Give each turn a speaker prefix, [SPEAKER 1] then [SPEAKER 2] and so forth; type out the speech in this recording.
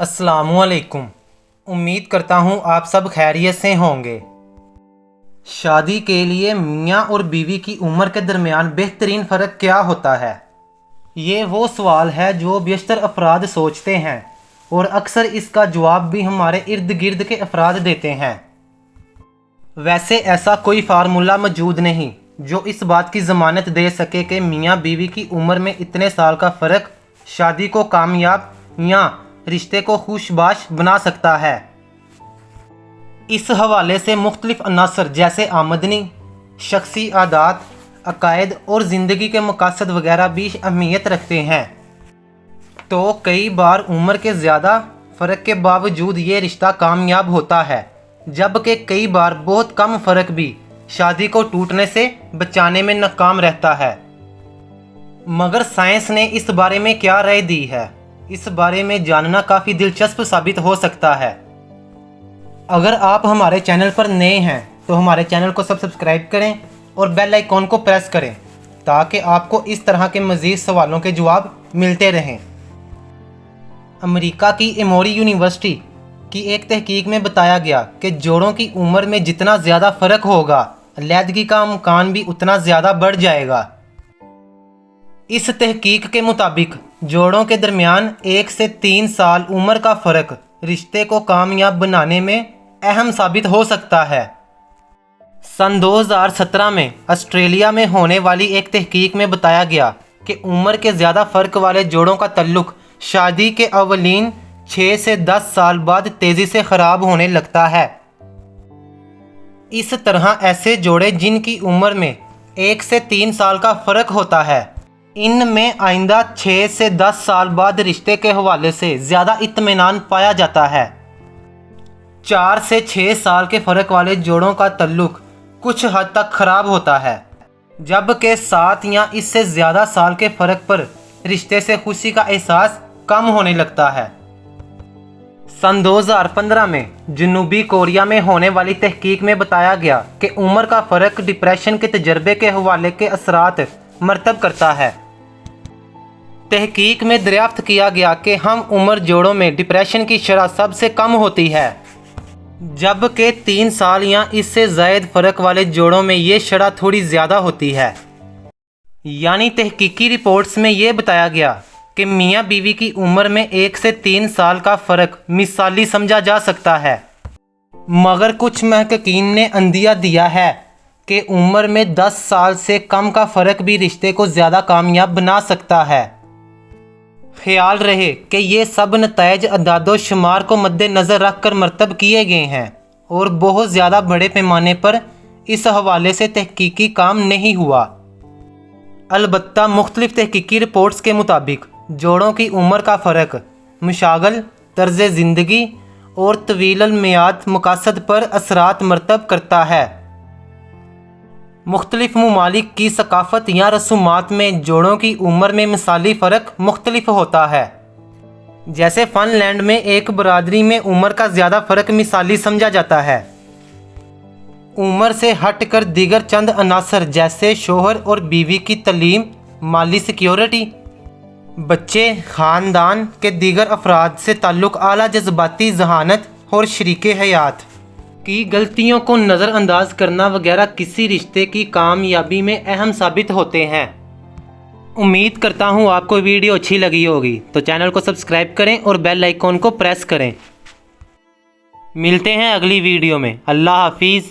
[SPEAKER 1] अस्सलामुअलैकुम। उम्मीद करता हूँ आप सब खैरियत से होंगे। शादी के लिए मियाँ और बीवी की उम्र के दरमियान बेहतरीन फ़र्क क्या होता है? ये वो सवाल है जो बेशतर अफराद सोचते हैं और अक्सर इसका जवाब भी हमारे इर्द गिर्द के अफराद देते हैं। वैसे ऐसा कोई फार्मूला मौजूद नहीं जो इस बात की ज़मानत दे सके कि मियाँ बीवी की उम्र में इतने साल का फ़र्क शादी को कामयाब या रिश्ते को खुशबाश बना सकता है। इस हवाले से मुख्तलिफ अनासर जैसे आमदनी, शख्सी आदात, अकायद और ज़िंदगी के मकासद वगैरह भी अहमियत रखते हैं। तो कई बार उम्र के ज़्यादा फ़र्क के बावजूद ये रिश्ता कामयाब होता है, जबकि कई बार बहुत कम फ़र्क भी शादी को टूटने से बचाने में नाकाम रहता है। मगर साइंस ने इस बारे में क्या राय दी है, इस बारे में जानना काफ़ी दिलचस्प साबित हो सकता है। अगर आप हमारे चैनल पर नए हैं तो हमारे चैनल को सब्सक्राइब करें और बेल आइकॉन को प्रेस करें ताकि आपको इस तरह के मज़ीद सवालों के जवाब मिलते रहें। अमेरिका की एमोरी यूनिवर्सिटी की एक तहकीक में बताया गया कि जोड़ों की उम्र में जितना ज़्यादा फ़र्क होगा, अलैदगी का इम्कान भी उतना ज़्यादा बढ़ जाएगा। इस तहकीक के मुताबिक जोड़ों के दरमियान 1 से 3 साल उम्र का फ़र्क रिश्ते को कामयाब बनाने में अहम साबित हो सकता है। सन 2017 में ऑस्ट्रेलिया में होने वाली एक तहकीक में बताया गया कि उम्र के ज़्यादा फ़र्क वाले जोड़ों का ताल्लुक शादी के अवलीन 6 से 10 साल बाद तेज़ी से ख़राब होने लगता है। इस तरह ऐसे जोड़े जिनकी उम्र में 1 से 3 साल का फ़र्क होता है, इनमें आइंदा 6 से 10 साल बाद रिश्ते के हवाले से ज़्यादा इत्मीनान पाया जाता है। 4 से 6 साल के फ़र्क वाले जोड़ों का ताल्लुक कुछ हद तक ख़राब होता है, जबकि 7 या इससे ज़्यादा साल के फ़र्क पर रिश्ते से खुशी का एहसास कम होने लगता है। सन 2015 में जनूबी कोरिया में होने वाली तहकीक में बताया गया कि उम्र का फ़र्क डिप्रेशन के तजर्बे के हवाले के असरात मरतब करता है। तहकीक में दरियाफ्त किया गया कि हम उम्र जोड़ों में डिप्रेशन की शरह सबसे कम होती है, जबकि 3 साल या इससे ज़ायद फ़र्क वाले जोड़ों में ये शरह थोड़ी ज़्यादा होती है। यानी तहकीकी रिपोर्ट्स में ये बताया गया कि मियाँ बीवी की उम्र में 1 से 3 साल का फ़र्क मिसाली समझा जा सकता है, मगर कुछ महक़क़ीन ने अंदिया दिया है कि उम्र में 10 साल से कम का फ़र्क भी रिश्ते को ज़्यादा कामयाब बना सकता है। ख्याल रहे कि ये सब नतायज अदादो शुमार को मद्देनज़र रख कर मरतब किए गए हैं और बहुत ज़्यादा बड़े पैमाने पर इस हवाले से तहकीकी काम नहीं हुआ। अलबत्ता मुख्तलिफ तहकीकी रिपोर्ट्स के मुताबिक जोड़ों की उम्र का फ़र्क मशागल, तर्ज़ ज़िंदगी और तवील मियाद मकासद पर असरात मरतब करता है। मुख्तलिफ ममालिक की सकाफ़त या रसूमात में जोड़ों की उम्र में मिसाली फ़र्क मुख्तलिफ होता है। जैसे फ़िनलैंड में एक बरादरी में उम्र का ज़्यादा फ़र्क मिसाली समझा जाता है। उम्र से हटकर दीगर चंद अनासर जैसे शोहर और बीवी की तलीम, माली सिक्योरिटी, बच्चे, ख़ानदान के दीगर अफराद से ताल्लुक़ आला जज्बाती ज़हानत और शरीके हयात की गलतियों को नज़रअंदाज करना वगैरह किसी रिश्ते की कामयाबी में अहम साबित होते हैं। उम्मीद करता हूँ आपको वीडियो अच्छी लगी होगी, तो चैनल को सब्सक्राइब करें और बेल आइकॉन को प्रेस करें। मिलते हैं अगली वीडियो में। अल्लाह हाफिज़।